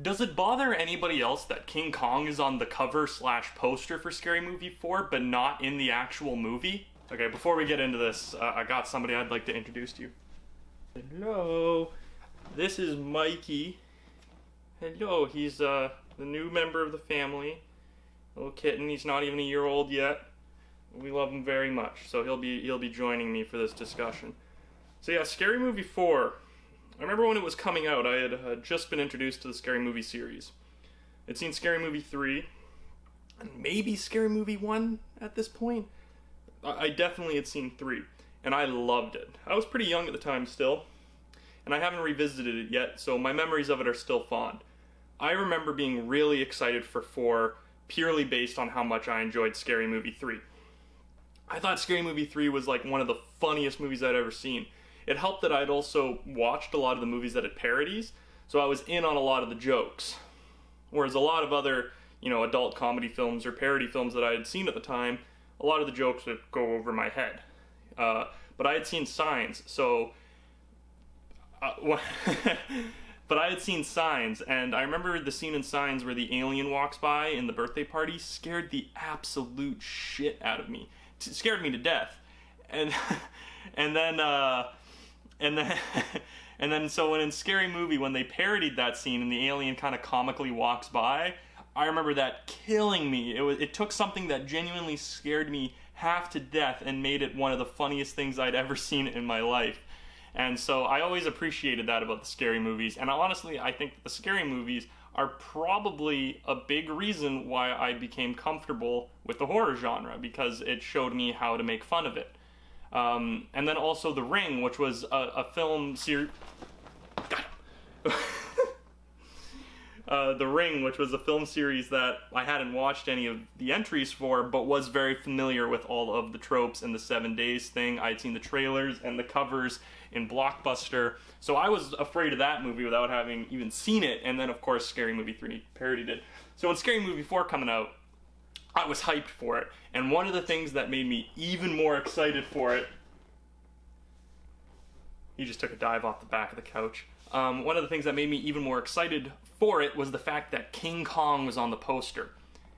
Does it bother anybody else that King Kong is on the cover / poster for Scary Movie 4, but not in the actual movie? Okay, before we get into this, I got somebody I'd like to introduce to you. Hello, this is Mikey. Hello, he's the new member of the family. Little kitten, he's not even a year old yet. We love him very much, so he'll be joining me for this discussion. So yeah, Scary Movie 4. I remember when it was coming out, I had just been introduced to the Scary Movie series. I'd seen Scary Movie 3, and maybe Scary Movie 1 at this point. I definitely had seen 3, and I loved it. I was pretty young at the time still, and I haven't revisited it yet, so my memories of it are still fond. I remember being really excited for 4, purely based on how much I enjoyed Scary Movie 3. I thought Scary Movie 3 was like one of the funniest movies I'd ever seen. It helped that I'd also watched a lot of the movies that had parodies, so I was in on a lot of the jokes. Whereas a lot of other, adult comedy films or parody films that I had seen at the time, a lot of the jokes would go over my head. But I had seen Signs, so... But I had seen Signs, and I remember the scene in Signs where the alien walks by in the birthday party scared the absolute shit out of me. It scared me to death. And then so when in Scary Movie, when they parodied that scene and the alien kind of comically walks by, I remember that killing me. It took something that genuinely scared me half to death and made it one of the funniest things I'd ever seen in my life. And so I always appreciated that about the Scary Movies. And honestly, I think the Scary Movies are probably a big reason why I became comfortable with the horror genre, because it showed me how to make fun of it. And then also The Ring, which was a film series... The Ring, which was a film series that I hadn't watched any of the entries for, but was very familiar with all of the tropes and the 7 Days thing. I'd seen the trailers and the covers in Blockbuster, so I was afraid of that movie without having even seen it, and then of course Scary Movie 3 parodied it. So when Scary Movie 4 coming out, I was hyped for it, and one of the things that made me even more excited for it... He just took a dive off the back of the couch. One of the things that made me even more excited for it was the fact that King Kong was on the poster.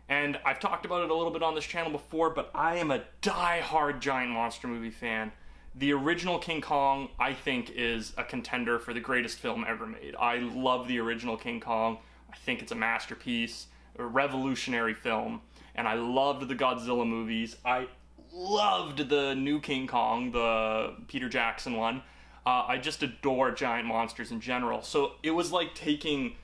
And I've talked about it a little bit on this channel before, but I am a die-hard giant monster movie fan. The original King Kong, I think, is a contender for the greatest film ever made. I love the original King Kong. I think it's a masterpiece, a revolutionary film. And I loved the Godzilla movies. I loved the new King Kong, the Peter Jackson one. I just adore giant monsters in general. So it was like making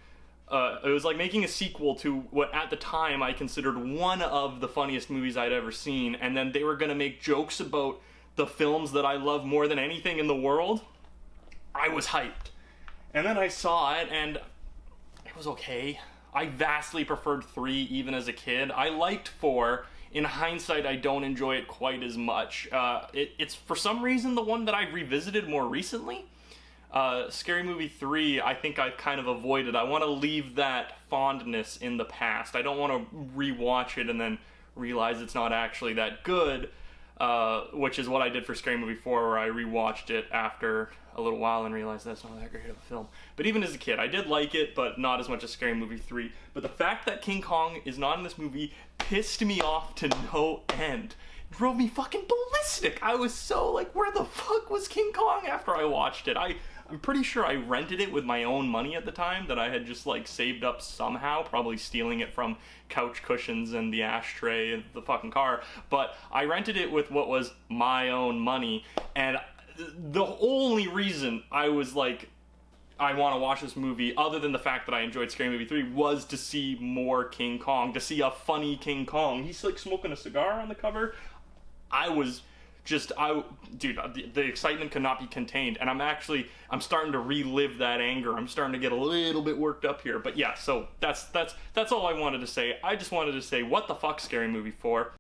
a sequel to what at the time I considered one of the funniest movies I'd ever seen, and then they were gonna make jokes about the films that I love more than anything in the world. I was hyped. And then I saw it, and it was okay. I vastly preferred 3 even as a kid. I liked 4. In hindsight, I don't enjoy it quite as much. It's for some reason the one that I've revisited more recently. Scary Movie 3, I think I've kind of avoided. I want to leave that fondness in the past. I don't want to rewatch it and then realize it's not actually that good, which is what I did for Scary Movie 4, where I rewatched it after a little while and realized that's not that great of a film. But even as a kid, I did like it, but not as much as Scary Movie 3. But the fact that King Kong is not in this movie pissed me off to no end. It drove me fucking ballistic. I was so like, where the fuck was King Kong after I watched it? I'm pretty sure I rented it with my own money at the time that I had just like saved up somehow, probably stealing it from couch cushions and the ashtray and the fucking car. But I rented it with what was my own money, and the only reason I was like, I want to watch this movie, other than the fact that I enjoyed Scary Movie 3, was to see more King Kong, to see a funny King Kong. He's like smoking a cigar on the cover. Dude, the excitement could not be contained, and I'm starting to relive that anger. I'm starting to get a little bit worked up here. But yeah, so that's all I wanted to say. I just wanted to say, what the fuck, Scary Movie 4?